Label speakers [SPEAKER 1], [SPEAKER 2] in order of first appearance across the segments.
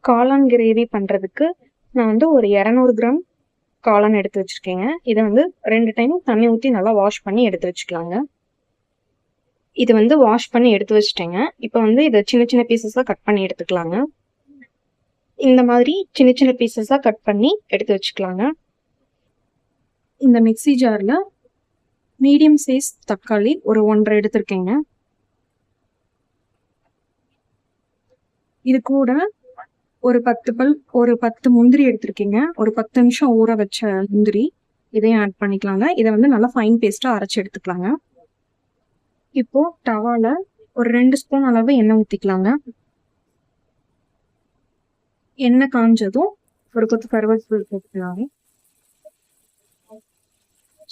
[SPEAKER 1] காளான் கிரேவி பண்ணுறதுக்கு நான் வந்து ஒரு 200 கிராம் காளான் எடுத்து வச்சுருக்கேங்க. இதை வந்து 2 டைம் தண்ணி ஊற்றி நல்லா வாஷ் பண்ணி எடுத்து வச்சுக்கலாங்க. இது வந்து வாஷ் பண்ணி எடுத்து வச்சுட்டேங்க. இப்போ வந்து இதை சின்ன சின்ன பீசஸாக கட் பண்ணி எடுத்துக்கலாங்க. இந்த மாதிரி சின்ன சின்ன பீசஸாக கட் பண்ணி எடுத்து வச்சுக்கலாங்க. இந்த மிக்ஸி ஜாரில் மீடியம் சைஸ் தக்காளி ஒரு 1.5 எடுத்திருக்கேங்க. இது கூட ஒரு 10 முந்திரி எடுத்திருக்கீங்க. ஒரு 10 நிமிஷம் ஊற வச்ச முந்திரி இதையும் ஆட் பண்ணிக்கலாங்க. இதை வந்து நல்லா ஃபைன் பேஸ்ட்டாக அரைச்சி எடுத்துக்கலாங்க. இப்போ டவால ஒரு 2 ஸ்பூன் அளவு எண்ணெய் ஊற்றிக்கலாங்க. எண்ணெய் காஞ்சதும் ஒரு கொத்து கருவேப்பிலை போட்டுக்கலாங்க.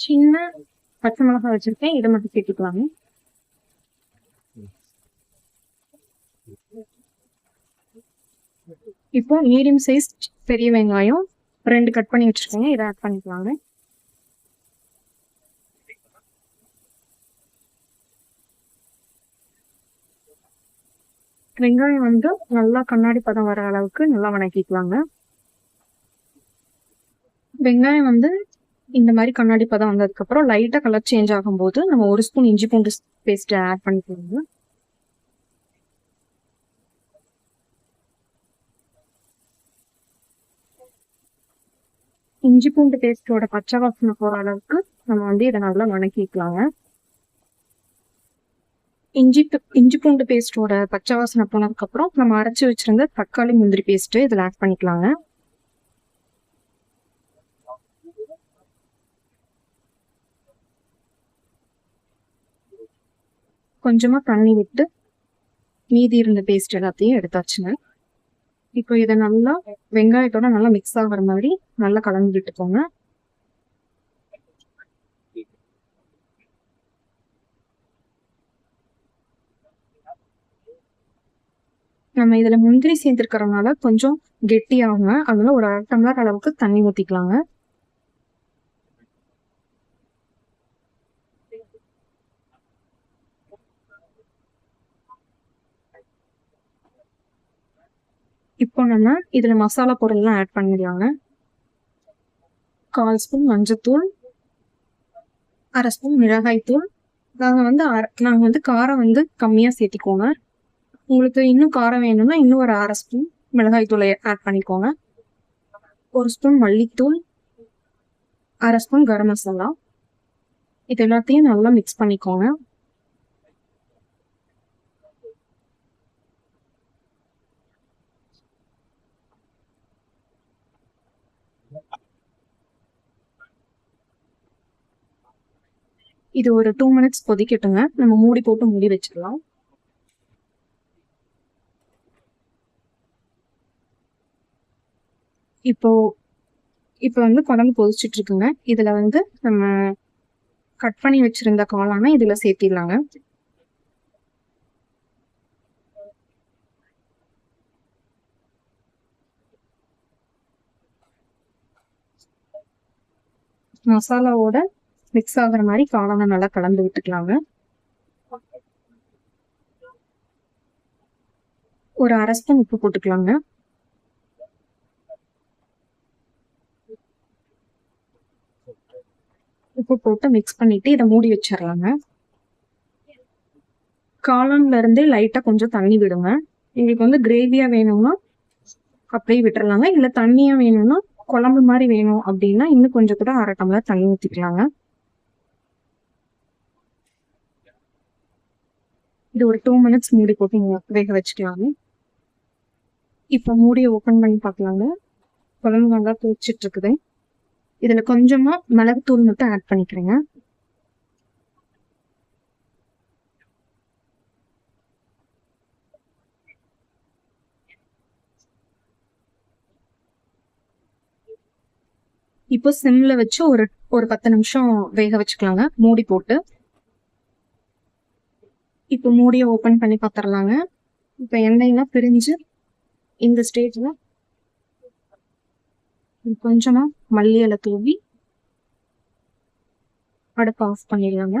[SPEAKER 1] சின்ன பச்சை மிளகாய் வச்சிருக்கேன், இதை மட்டும் சேர்த்துக்கலாங்க. இப்போ மீடியம் சைஸ் பெரிய வெங்காயம் 2 கட் பண்ணி வச்சிருக்கேங்க, இதை ஆட் பண்ணிக்கலாங்க. வெங்காயம் வந்து நல்லா கண்ணாடி பதம் வர அளவுக்கு நல்லா வணக்கிக்கலாங்க. வெங்காயம் வந்து இந்த மாதிரி கண்ணாடி பதம் வந்ததுக்கப்புறம் லைட்டாக கலர் சேஞ்ச் ஆகும்போது நம்ம 1 ஸ்பூன் இஞ்சி பூண்டு பேஸ்ட் ஆட் பண்ணிக்கலாங்க. இஞ்சி பூண்டு பேஸ்டோட பச்சை வாசனை போகிற அளவுக்கு நம்ம வந்து இதை நல்லா வணக்கிக்கலாங்க. இஞ்சி பூண்டு பேஸ்டோட பச்சை வாசனை போனதுக்கப்புறம் நம்ம அரைச்சி வச்சிருந்த தக்காளி முந்திரி பேஸ்ட்டு இதில் ஆட் பண்ணிக்கலாங்க. கொஞ்சமாக தண்ணி விட்டு மீதி இருந்த பேஸ்ட் எல்லாத்தையும் எடுத்தாச்சுங்க. இப்போ இதை நல்லா வெங்காயத்தோட நல்லா மிக்ஸ் ஆகிற மாதிரி நல்லா கலந்து விட்டுக்கோங்க. நம்ம இதுல முந்திரி சேர்த்துருக்கறதுனால கொஞ்சம் கெட்டியாகுங்க. அதனால ஒரு 1/2 டம்ளர் அளவுக்கு தண்ணி ஊற்றிக்கலாங்க. இப்போ நம்ம இதுல மசாலா பொருள்லாம் ஆட் பண்ணிடலாங்க. 1/4 ஸ்பூன் மஞ்சத்தூள், 1/2 ஸ்பூன் மிளகாய் தூள். நாங்கள் வந்து காரம் வந்து கம்மியாக சேர்த்திக்கோங்க. உங்களுக்கு இன்னும் காரம் வேணும்னா இன்னும் ஒரு 1/2 ஸ்பூன் மிளகாய் தூளை ஆட் பண்ணிக்கோங்க. 1 ஸ்பூன் மல்லித்தூள், 1/2 ஸ்பூன் கரம் மசாலா. இது எல்லாத்தையும் நல்லா மிக்ஸ் பண்ணிக்கோங்க. இது ஒரு 2 மினிட்ஸ் கொதிக்கட்டுங்க. நம்ம மூடி போட்டு மூடி வச்சிடலாம். இப்போ வந்து குழம்பு கொதிச்சுட்டு இருக்குங்க. இதுல வந்து நம்ம கட் பண்ணி வச்சிருந்த காளானை இதுல சேர்த்திடலாங்க. மசாலாவோட மிக்ஸ் ஆகுற மாதிரி காளானை நல்லா கலந்து விட்டுக்கலாங்க. ஒரு 1/2 ஸ்பூன் உப்பு போட்டுக்கலாங்க. உப்பு போட்டு மிக்ஸ் பண்ணிட்டு இதை மூடி வச்சிடலாங்க. காளான்ல இருந்தே லைட்டா கொஞ்சம் தண்ணி விடுங்க. எங்களுக்கு வந்து கிரேவியா வேணும்னா அப்படியே விட்டுறலாங்க. இல்ல தண்ணியா வேணும்னா குழம்பு மாதிரி வேணும் அப்படின்னா இன்னும் கொஞ்சம் கூட 1/2 டம்ளர் தண்ணி ஊற்றிக்கலாங்க. இது ஒரு 2 மினிட்ஸ் மூடி போட்டு வேக வச்சுக்கலாங்க. இப்போ மூடியை ஓப்பன் பண்ணி பார்க்கலாங்க. குழம்பு நல்லா கொதிச்சிட்டு இருக்குது. இதுல கொஞ்சமா மிளகுத்தூள் மட்டும் ஆட் பண்ணிக்கிறேங்க. இப்போ சிம்ல வச்சு ஒரு 10 நிமிஷம் வேக வச்சுக்கலாங்க மூடி போட்டு. இப்போ மூடியை ஓப்பன் பண்ணி பார்த்துடலாங்க. இப்போ எண்ணெயெல்லாம் பிரிஞ்சு இந்த ஸ்டேஜ்ல கொஞ்சமா மல்லி இலை தூவி அடுப்பு ஆஃப் பண்ணிடலாங்க.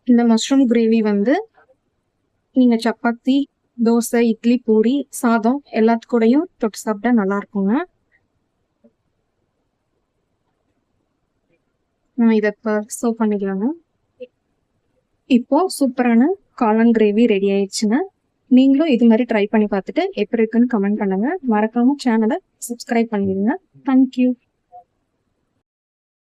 [SPEAKER 1] இந்த மஷ்ரூம் கிரேவி வந்து நீங்க சப்பாத்தி, தோசை, இட்லி, பூரி, சாதம் எல்லாத்து கூடயும் தொட்டு சாப்பிட்டா நல்லா இருக்குங்க. நம்ம இதை இப்போ சர்வ் பண்ணிக்கலாங்க. இப்போ சூப்பரான காளான் கிரேவி ரெடி ஆயிடுச்சுங்க. நீங்களும் இது மாதிரி ட்ரை பண்ணி பார்த்துட்டு எப்படி இருக்குன்னு கமெண்ட் பண்ணுங்க. மறக்காம சேனலை சப்ஸ்கிரைப் பண்ணிடுங்க. தேங்க்யூ.